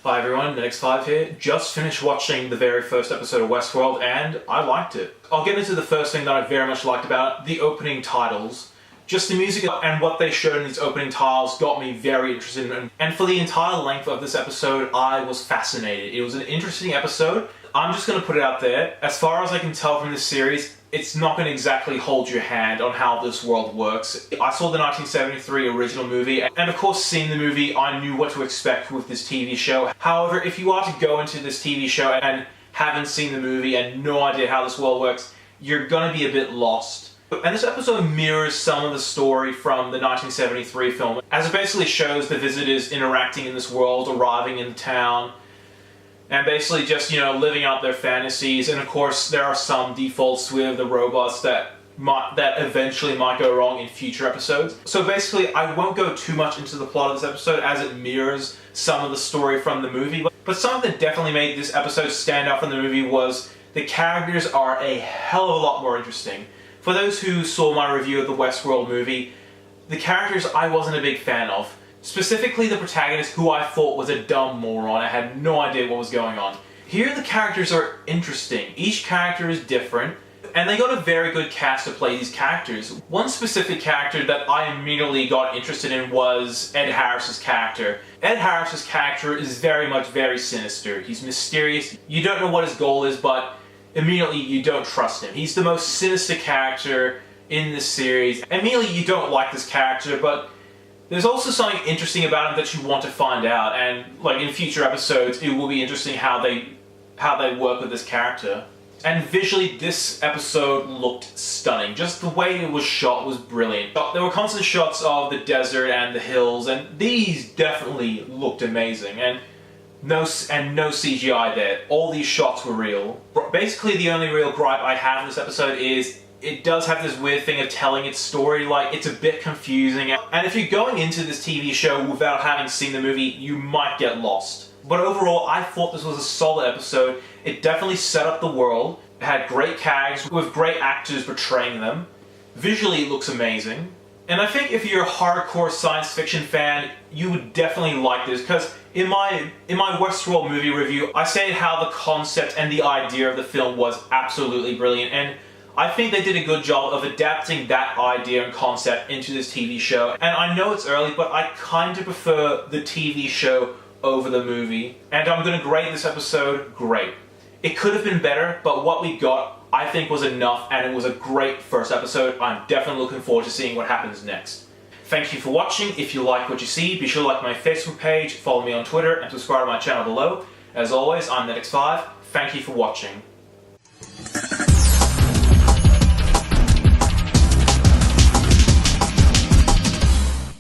Hi everyone, NETX5 here. Just finished watching the very first episode of Westworld and I liked it. I'll get into the first thing that I very much liked about it, the opening titles. Just the music and what they showed in these opening titles got me very interested in, and for the entire length of this episode I was fascinated. It was an interesting episode. I'm just going to put it out there, as far as I can tell from this series, it's not going to exactly hold your hand on how this world works. I saw the 1973 original movie, and of course seeing the movie I knew what to expect with this TV show. However, if you are to go into this TV show and haven't seen the movie and no idea how this world works, you're going to be a bit lost. And this episode mirrors some of the story from the 1973 film, as it basically shows the visitors interacting in this world, arriving in town, and basically just, living out their fantasies. And of course, there are some defaults with the robots that eventually might go wrong in future episodes. So basically, I won't go too much into the plot of this episode as it mirrors some of the story from the movie. But something that definitely made this episode stand out from the movie was the characters are a hell of a lot more interesting. For those who saw my review of the Westworld movie, the characters I wasn't a big fan of. Specifically the protagonist, who I thought was a dumb moron. I had no idea what was going on. Here the characters are interesting. Each character is different, and they got a very good cast to play these characters. One specific character that I immediately got interested in was Ed Harris's character. Ed Harris's character is very sinister. He's mysterious. You don't know what his goal is, but immediately you don't trust him. He's the most sinister character in this series. Immediately you don't like this character, but there's also something interesting about him that you want to find out, and like in future episodes it will be interesting how they work with this character. And visually this episode looked stunning. Just the way it was shot was brilliant. There were constant shots of the desert and the hills, and these definitely looked amazing. And no CGI there. All these shots were real. Basically the only real gripe I have in this episode is it does have this weird thing of telling its story. Like, it's a bit confusing, and if you're going into this TV show without having seen the movie, you might get lost. But overall, I thought this was a solid episode. It definitely set up the world. It had great characters with great actors portraying them. Visually, it looks amazing. And I think if you're a hardcore science fiction fan, you would definitely like this, because in my Westworld movie review, I stated how the concept and the idea of the film was absolutely brilliant, and I think they did a good job of adapting that idea and concept into this TV show. And I know it's early, but I kind of prefer the TV show over the movie. And I'm going to grade this episode great. It could have been better, but what we got I think was enough, and it was a great first episode. I'm definitely looking forward to seeing what happens next. Thank you for watching. If you like what you see, be sure to like my Facebook page, follow me on Twitter, and subscribe to my channel below. As always, I'm NETX5. Thank you for watching.